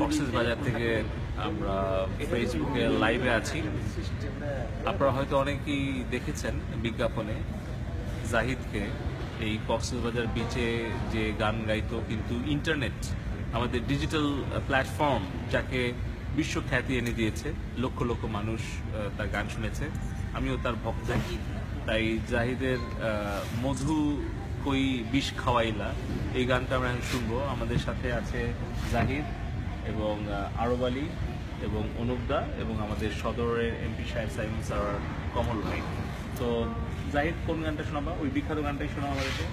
কক্সবাজার থেকে আমরা ফেসবুকে লাইভে আছি। আপনারা হয়তো অনেকেই দেখেছেন বিজ্ঞাপনে জাহিদকে এই কক্সবাজার বিচে যে গান গাইতো, কিন্তু ইন্টারনেট আমাদের ডিজিটাল প্ল্যাটফর্ম যাকে বিশ্বখ্যাতি এনে দিয়েছে, লক্ষ লক্ষ মানুষ তার গান শুনেছে। আমিও তার ভক্ত। তাই জাহিদের মধু কই বিষ খাওয়াইলা এই গানটা আমরা এখন শুনবো। আমাদের সাথে আছে জাহিদ এবং আরব আলী এবং অনুপদা এবং আমাদের সদরের এমপি সাহেব সাইমন স্যার, কমল ভাই। তো জাহিদ কোন গানটা শোনাবা? ওই বিখ্যাত গানটাই শোনাবো আমাদেরকে।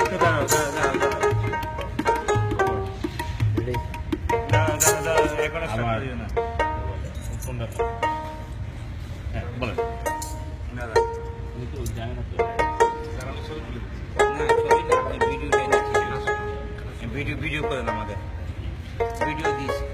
একটু দাঁড়াও, ভিডিও করেন, আমাদের ভিডিও দিয়েছি।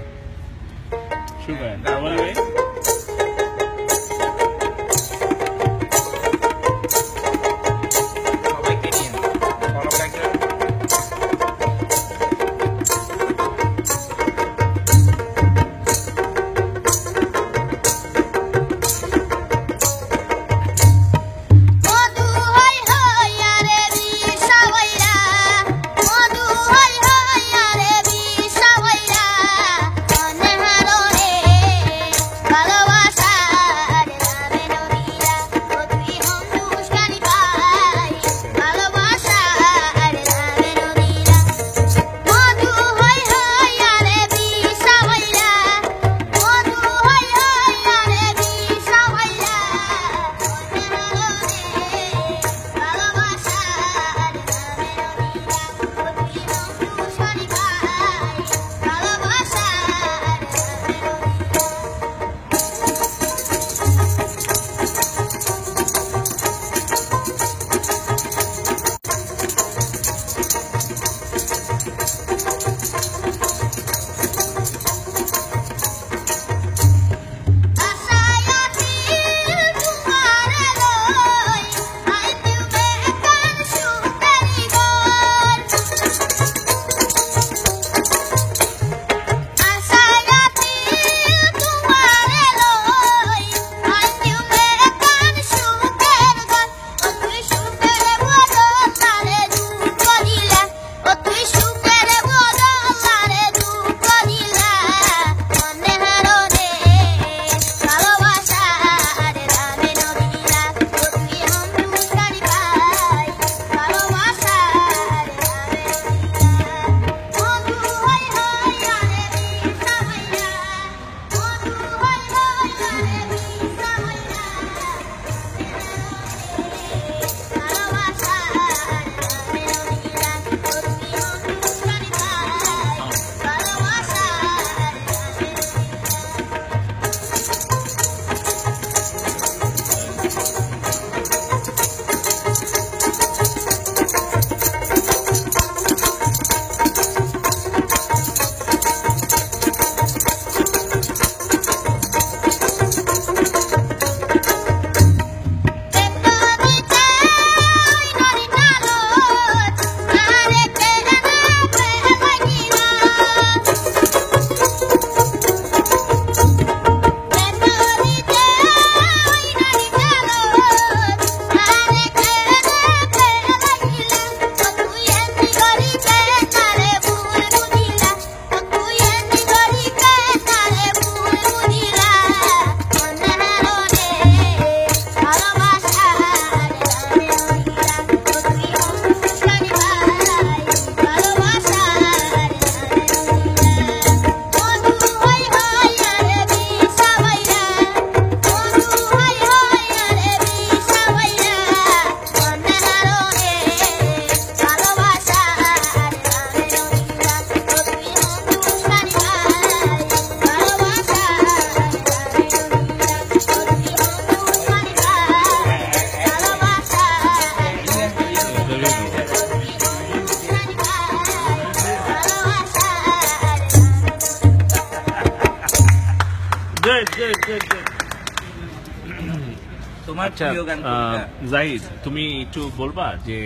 তোমার আচ্ছা প্রিয় গান কোনটা? জাহিদ, তুমি একটু বলবা যে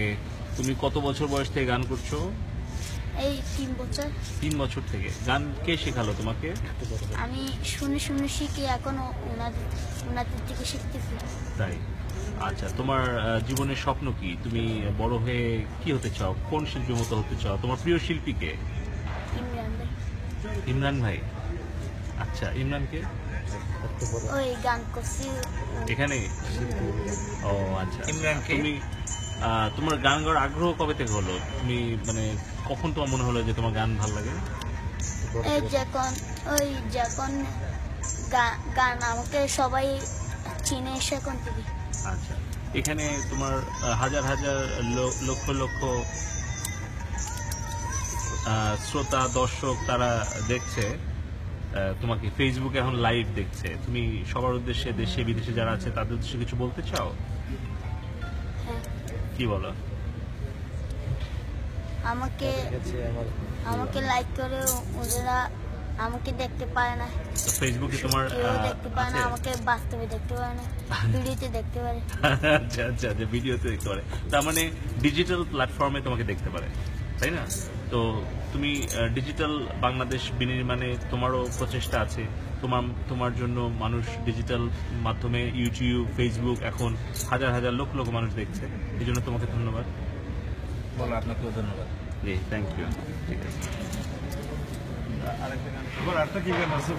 তুমি কত বছর বয়স থেকে গান করছো? এই 3 বছর 3 বছর থেকে। গান কে শেখালো তোমাকে? আমি শুনে শুনে শিখি, এখনো ওনাদের থেকে শিখতেছি। তাই? আচ্ছা, তোমার জীবনের স্বপ্ন কি? তুমি বড় হয়ে কি হতে চাও? কোন শিল্পীর মতো হতে চাও? তোমার প্রিয় শিল্পী কে? ইমরান ভাই, ইমরান ভাই। আচ্ছা, ইমরানকে ওই গান করছি। এখানে? ও আচ্ছা। ইমরানকে? তুমি তোমার গান গাওয়ার আগ্রহ কবে থেকে হলো? তুমি মানে কখন তোমার মনে হলো যে তোমার গান ভালো লাগে? এই যখন গান আমাকে সবাই চিনে সেখান থেকে। আচ্ছা, এখানে তোমার হাজার হাজার লক্ষ লক্ষ শ্রোতা দর্শক তারা দেখছে, তোমাকে ফেসবুকে এখন লাইভ দেখছে। তুমি সবার উদ্দেশ্যে, দেশে বিদেশে যারা আছে তাদের উদ্দেশ্যে কিছু বলতে চাও? হ্যাঁ, কি বলো? আমাকে লাইক করে, ওরা আমাকে দেখতে পারে না, তো ফেসবুকে তোমার কেউ দেখতে পারে না, আছে? আমাকে বাস্তবে দেখতে পারে না, ভিডিওতে দেখতে পারে। আচ্ছা আচ্ছা, যে ভিডিওতে দেখতে পারে, তার মানে ডিজিটাল প্ল্যাটফর্মে তোমাকে দেখতে পারে, তাই না? তো তুমি ডিজিটাল বাংলাদেশ বিনির্মাণে তোমারও প্রচেষ্টা আছে। তোমার জন্য মানুষ ডিজিটাল মাধ্যমে ইউটিউব, ফেসবুক এখন হাজার হাজার লক্ষ লক্ষ মানুষ দেখছে। এই জন্য তোমাকে ধন্যবাদ। বলো, আপনাকেও ধন্যবাদ। জি, থ্যাংক ইউ। ঠিক আছে। আরেকটা কি গান আছে?